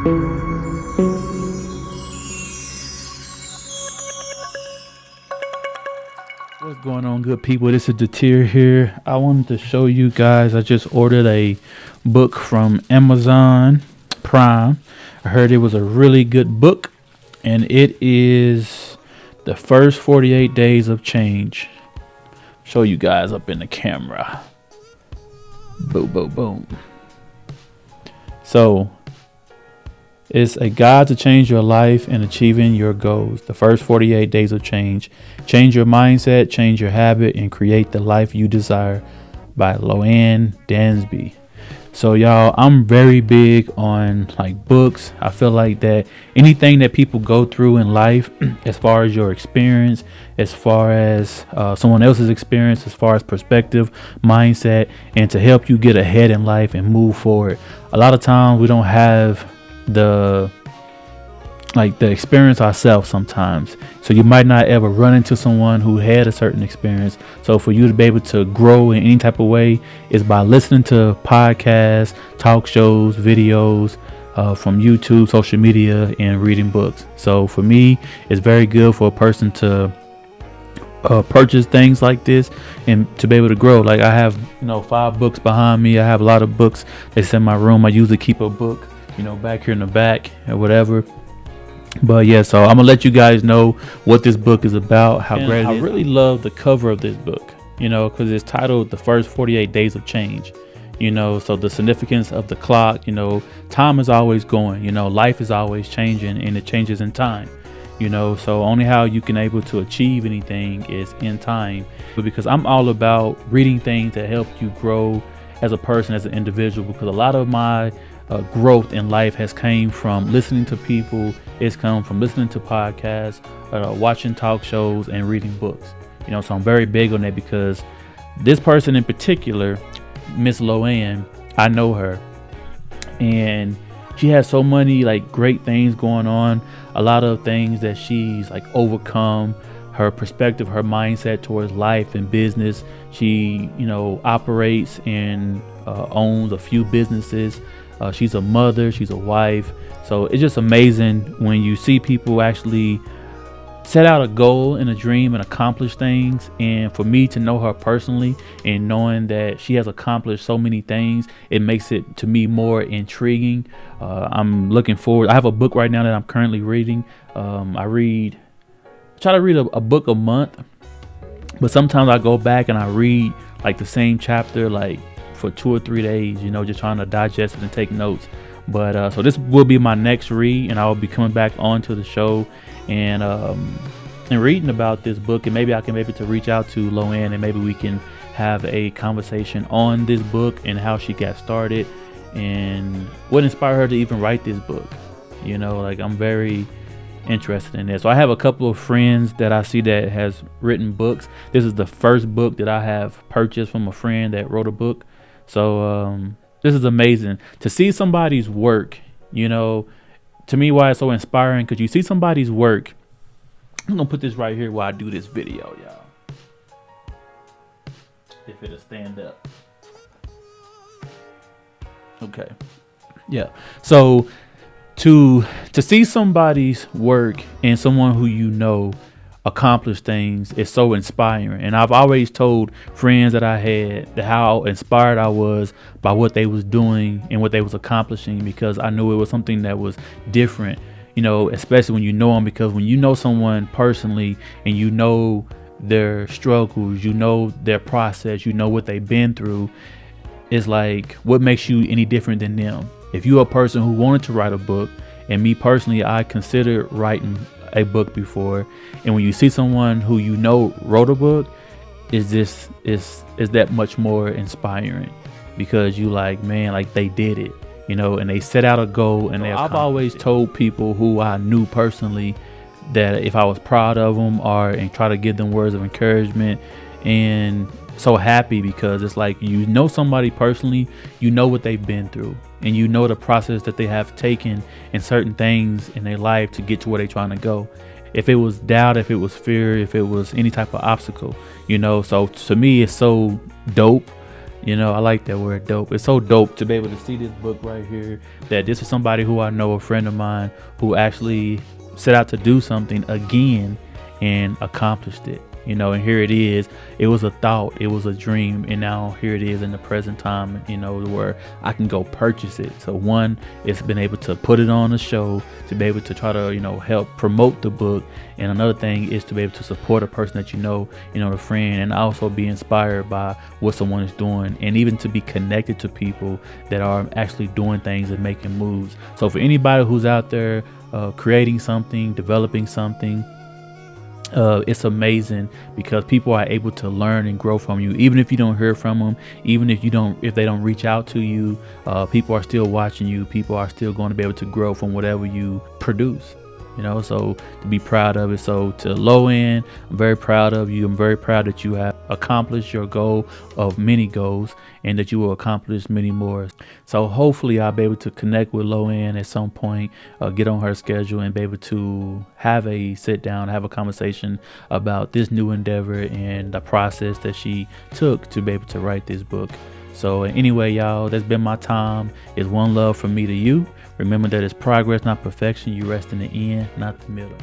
What's going on, good people? This is Detir here. I wanted to show you guys, I just ordered a book from Amazon Prime. I heard it was a really good book, and it is The First 48 Days of Change. Show you guys up in the camera. Boom, boom, boom. So, it's a guide to change your life and achieving your goals. The first 48 days of change. Change your mindset, change your habit, and create the life you desire, by Loanne Dansby. So y'all, I'm very big on like books. I feel like that anything that people go through in life, as far as your experience, as far as someone else's experience, as far as perspective, mindset, and to help you get ahead in life and move forward. A lot of times we don't have the experience ourselves sometimes, so you might not ever run into someone who had a certain experience. So for you to be able to grow in any type of way is by listening to podcasts, talk shows, videos from YouTube, social media, and reading books. So for me, it's very good for a person to purchase things like this and to be able to grow. Like I have 5 books behind me. I have a lot of books that's in my room. I usually keep a book back here in the back or whatever. But yeah, so I'm gonna let you guys know what this book is about, how great it is. I really love the cover of this book, because it's titled The First 48 Days of Change. So the significance of the clock, time is always going, life is always changing, and it changes in time. So only how you can able to achieve anything is in time. But because I'm all about reading things that help you grow as a person, as an individual, because a lot of my growth in life has came from listening to people. It's come from listening to podcasts, watching talk shows, and reading books. So I'm very big on that, because this person in particular, Miss Loanne, I know her, and she has so many great things going on. A lot of things that she's overcome. Her perspective, her mindset towards life and business. She operates and owns a few businesses. She's a mother, she's a wife. So it's just amazing when you see people actually set out a goal and a dream and accomplish things. And for me to know her personally and knowing that she has accomplished so many things, it makes it to me more intriguing. I'm looking forward. I have a book right now that I'm currently reading. I try to read a book a month, but sometimes I go back and I read the same chapter for 2 or 3 days, just trying to digest it and take notes. But so this will be my next read, and I will be coming back onto the show and reading about this book, and maybe I can to reach out to Loanne, and maybe we can have a conversation on this book and how she got started and what inspired her to even write this book. I'm very interested in this. So I have a couple of friends that I see that has written books. This is the first book that I have purchased from a friend that wrote a book. So this is amazing to see somebody's work. To me, why it's so inspiring, because you see somebody's work. I'm gonna put this right here while I do this video, y'all, if it'll stand up. Okay, yeah. So to see somebody's work and someone who accomplish things is so inspiring. And I've always told friends that I had that how inspired I was by what they was doing and what they was accomplishing, because I knew it was something that was different, especially when you know them. Because when you know someone personally and you know their struggles, you know their process, you know what they've been through, it's what makes you any different than them? If you're a person who wanted to write a book, and me personally, I considered writing a book before, and when you see someone who wrote a book, is that much more inspiring, because you man, they did it, and they set out a goal. And I've always told people who I knew personally that if I was proud of them and try to give them words of encouragement, and so happy, because it's somebody personally, what they've been through, and the process that they have taken in certain things in their life to get to where they're trying to go. If it was doubt, if it was fear, if it was any type of obstacle, so to me it's so dope, I like that word, dope. It's so dope to be able to see this book right here, that this is somebody who I know, a friend of mine, who actually set out to do something again and accomplished it. And here it is. It was a thought, it was a dream, and now here it is in the present time, where I can go purchase it. So one, it's been able to put it on the show, to be able to try to, help promote the book. And another thing is to be able to support a person that the friend, and also be inspired by what someone is doing, and even to be connected to people that are actually doing things and making moves. So for anybody who's out there creating something, developing something, it's amazing, because people are able to learn and grow from you, even if you don't hear from them, even if they don't reach out to you. People are still watching you. People are still going to be able to grow from whatever you produce. So to be proud of it. So to Low End, I'm very proud of you. I'm very proud that you have accomplished your goal of many goals, and that you will accomplish many more. So hopefully I'll be able to connect with Low End at some point, get on her schedule, and be able to have a sit down, have a conversation about this new endeavor and the process that she took to be able to write this book. So anyway, y'all, that's been my time. It's one love from me to you. Remember that it's progress, not perfection. You rest in the end, not the middle.